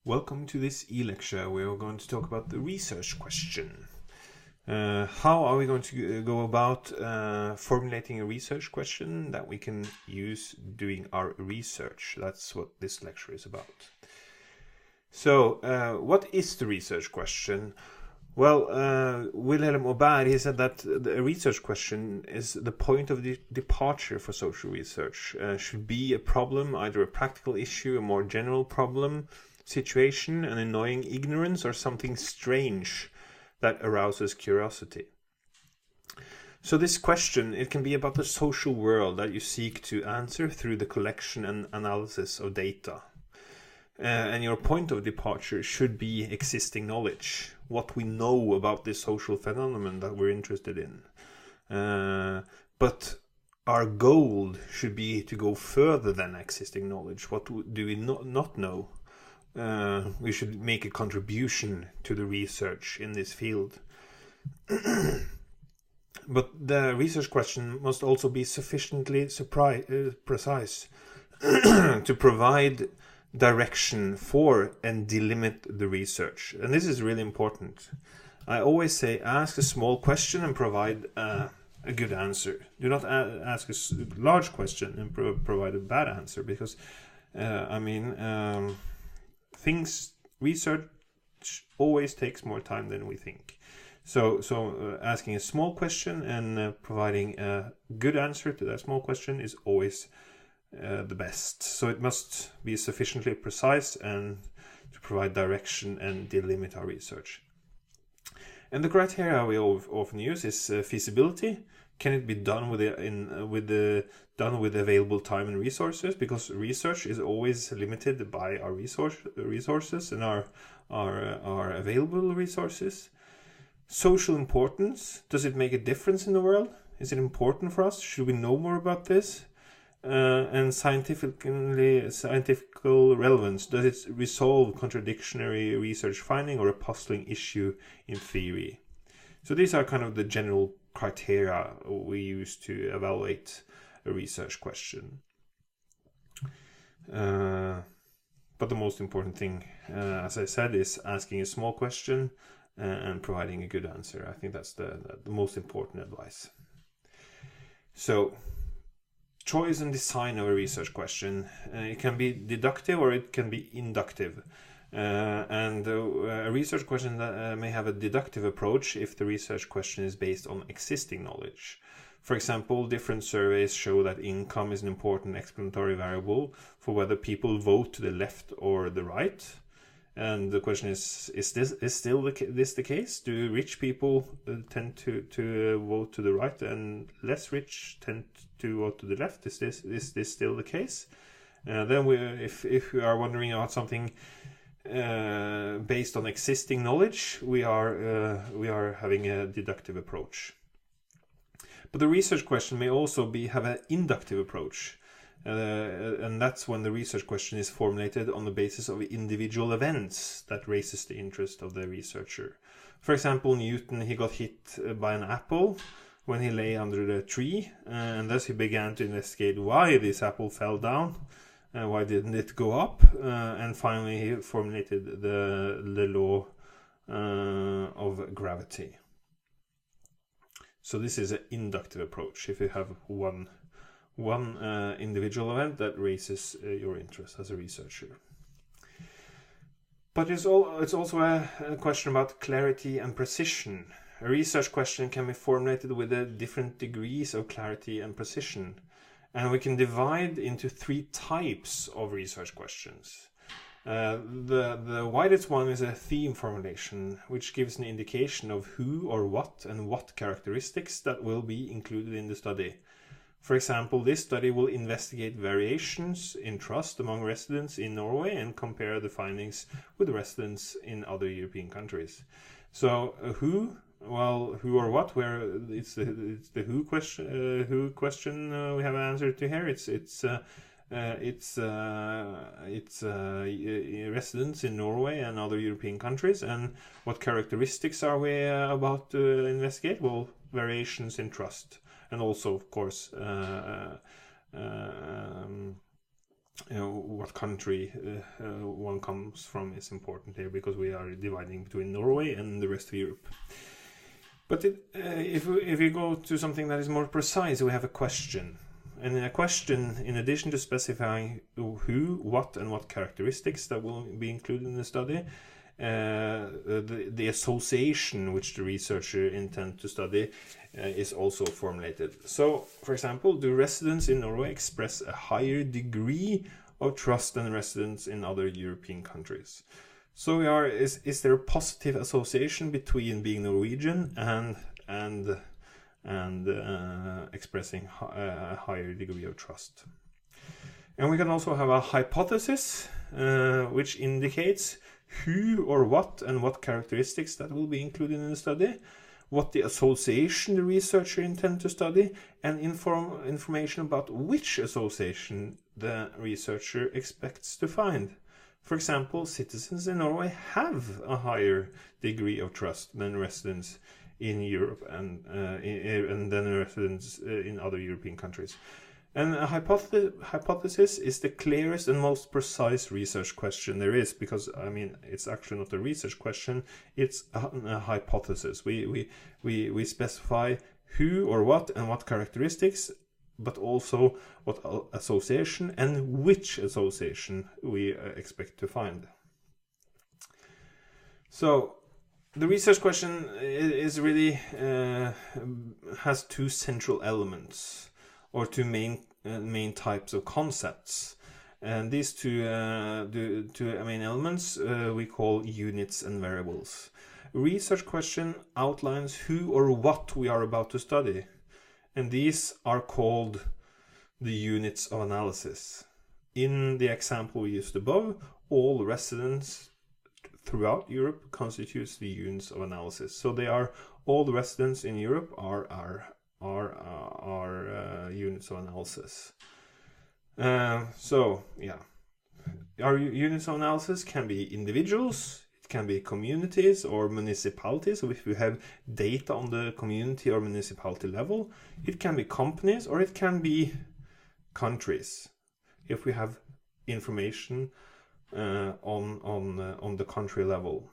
Welcome to this e-lecture where we're going to talk about the research question. How are we going to go about formulating a research question that we can use doing our research? That's what this lecture is about. So, what is the research question? Well, Wilhelm Aubert, he said that the research question is the point of departure for social research. Should be a problem, either a practical issue, a more general problem, situation, an annoying ignorance, or something strange that arouses curiosity. So this question, it can be about the social world that you seek to answer through the collection and analysis of data. And your point of departure should be existing knowledge, what we know about this social phenomenon that we're interested in. But our goal should be to go further than existing knowledge. What do we not know? We should make a contribution to the research in this field. But the research question must also be sufficiently precise to provide direction for and delimit the research. And this is really important. I always say ask a small question and provide a good answer. Do not ask a large question and provide a bad answer, because research always takes more time than we think. So asking a small question and providing a good answer to that small question is always the best. So it must be sufficiently precise and to provide direction and delimit our research. And the criteria we often use is feasibility. Can it be done with available time and resources? Because research is always limited by our resources and our available resources. Social importance. Does it make a difference in the world? Is it important for us? Should we know more about this? And scientifical relevance. Does it resolve contradictory research finding or a puzzling issue in theory? So these are kind of the general criteria we use to evaluate a research question. But the most important thing, as I said, is asking a small question and providing a good answer. I think that's the most important advice. So, choice and design of a research question. It can be deductive or it can be inductive. And a research question that may have a deductive approach if the research question is based on existing knowledge. For example, different surveys show that income is an important explanatory variable for whether people vote to the left or the right. And the question is this the case? Do rich people tend to vote to the right and less rich tend to vote to the left? Is this still the case? Then if we are wondering about something based on existing knowledge, we are having a deductive approach. But the research question may also have an inductive approach, and that's when the research question is formulated on the basis of individual events that raises the interest of the researcher. For example, Newton, he got hit by an apple when he lay under the tree, and thus he began to investigate why this apple fell down. Why didn't it go up? And finally he formulated the law of gravity. So this is an inductive approach if you have one individual event that raises your interest as a researcher. But it's also a question about clarity and precision. A research question can be formulated with different degrees of clarity and precision. And we can divide into 3 types of research questions. The widest one is a theme formulation, which gives an indication of who or what and what characteristics that will be included in the study. For example, this study will investigate variations in trust among residents in Norway and compare the findings with residents in other European countries. So who? Well, who or what? Where it's the who question. We have an answer to here. It's residents in Norway and other European countries. And what characteristics are we about to investigate? Well, variations in trust, and also, of course, what country one comes from is important here, because we are dividing between Norway and the rest of Europe. But if we go to something that is more precise, we have a question. And in a question, in addition to specifying who, what, and what characteristics that will be included in the study, the association which the researcher intends to study is also formulated. So, for example, do residents in Norway express a higher degree of trust than residents in other European countries? So is there a positive association between being Norwegian and expressing a higher degree of trust? And we can also have a hypothesis which indicates who or what and what characteristics that will be included in the study, what the association the researcher intends to study, and information about which association the researcher expects to find. For example, citizens in Norway have a higher degree of trust than residents in Europe and then residents in other European countries. And a hypothesis is the clearest and most precise research question there is, because, I mean, it's actually not a research question, it's a hypothesis. We specify who or what and what characteristics, but also what association and which association we expect to find. So the research question is really has two central elements, or two main types of concepts, and these two main elements we call units and variables. A research question outlines who or what we are about to study, and these are called the units of analysis. In the example we used above, all residents throughout Europe constitutes the units of analysis. So they are, all the residents in Europe are units of analysis. So yeah, our units of analysis can be individuals, it can be communities or municipalities. So if we have data on the community or municipality level, it can be companies, or it can be countries, if we have information on the country level.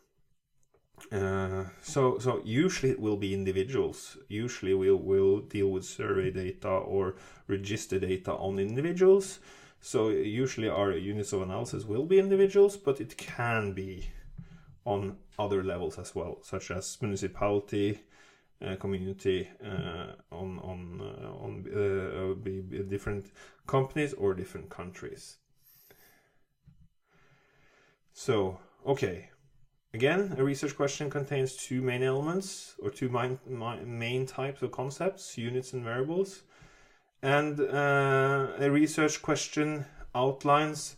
So usually it will be individuals. Usually we'll deal with survey data or register data on individuals. So usually our units of analysis will be individuals, but it can be on other levels as well, such as municipality, community, be different companies or different countries. So, okay. Again, a research question contains two main elements, or two main types of concepts, units and variables. And a research question outlines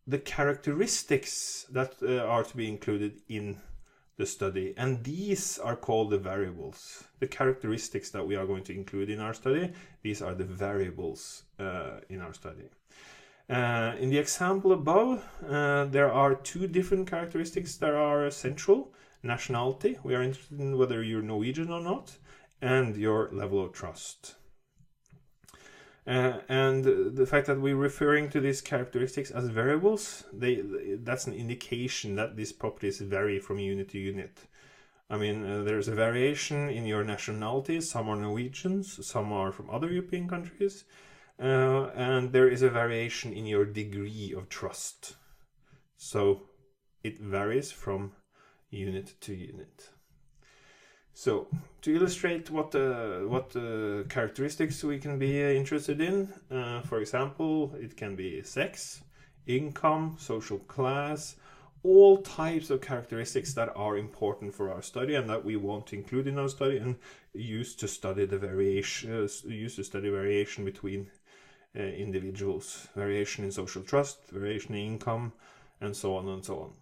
the characteristics that are to be included in the study. And these are called the variables. The characteristics that we are going to include in our study, these are the variables in our study. In the example above, there are two different characteristics that are central. Nationality, we are interested in whether you're Norwegian or not, and your level of trust. And the fact that we're referring to these characteristics as variables, that's an indication that these properties vary from unit to unit. I mean, there's a variation in your nationality. Some are Norwegians, some are from other European countries. And there is a variation in your degree of trust. So it varies from unit to unit. So to illustrate what characteristics we can be interested in, for example, it can be sex, income, social class, all types of characteristics that are important for our study and that we want to include in our study and use to study the variation, variation between individuals, variation in social trust, variation in income, and so on and so on.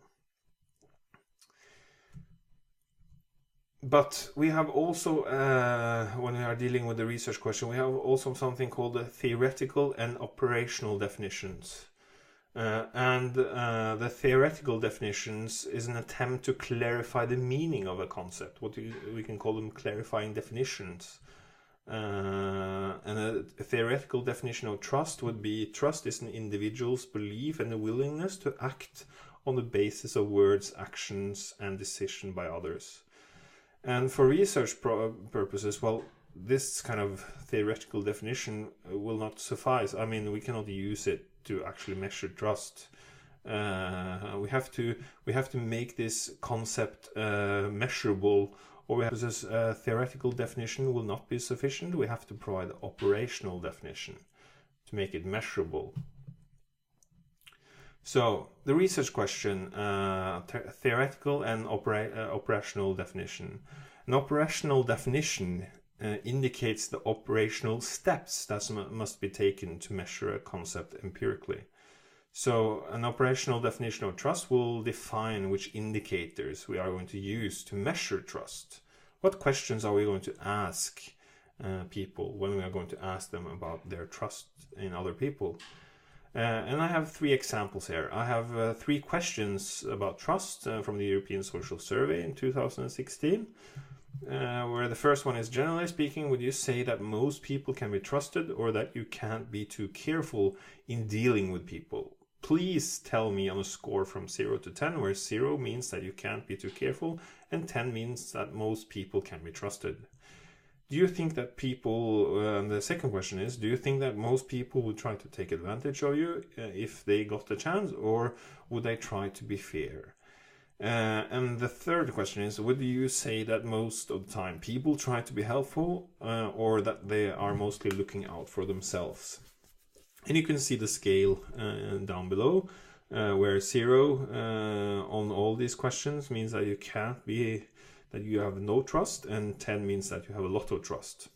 But we have also, when we are dealing with the research question, we have also something called the theoretical and operational definitions. The theoretical definitions is an attempt to clarify the meaning of a concept. We can call them clarifying definitions. And a theoretical definition of trust would be: trust is an individual's belief and a willingness to act on the basis of words, actions, and decision by others. And for research purposes, well, this kind of theoretical definition will not suffice. I mean, we cannot use it to actually measure trust. We have to make this concept measurable, or this theoretical definition will not be sufficient. We have to provide an operational definition to make it measurable. So the research question, theoretical and operational definition. An operational definition indicates the operational steps that must be taken to measure a concept empirically. So an operational definition of trust will define which indicators we are going to use to measure trust. What questions are we going to ask people when we are going to ask them about their trust in other people? And I have 3 examples here. I have 3 questions about trust from the European Social Survey in 2016, where the first one is: generally speaking, would you say that most people can be trusted, or that you can't be too careful in dealing with people? Please tell me on a score from 0 to 10, where 0 means that you can't be too careful and 10 means that most people can be trusted. Do you think that people, the second question is, do you think that most people would try to take advantage of you if they got the chance, or would they try to be fair? And the third question is, would you say that most of the time people try to be helpful, or that they are mostly looking out for themselves? And you can see the scale down below, where 0 on all these questions means that you can't be, that you have no trust, and 10 means that you have a lot of trust.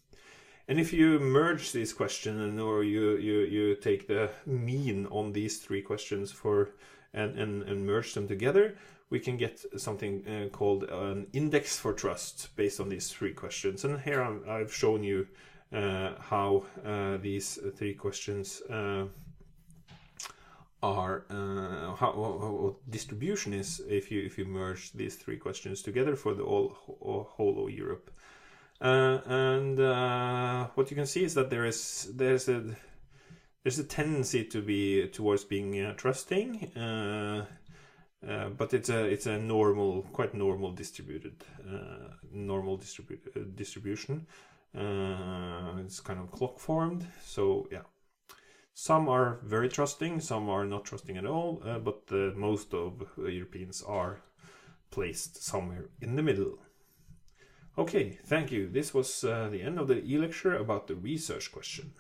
And if you merge these questions, or you take the mean on these 3 questions and merge them together, we can get something called an index for trust based on these 3 questions. And here I've shown you how these 3 questions are, what distribution is if you merge these 3 questions together for the whole of Europe. And what you can see is that there's a tendency to be towards being trusting, but it's a quite normal distribution. It's kind of clock formed. So yeah, some are very trusting, some are not trusting at all, but most of Europeans are placed somewhere in the middle. Okay, thank you. This was the end of the e-lecture about the research question.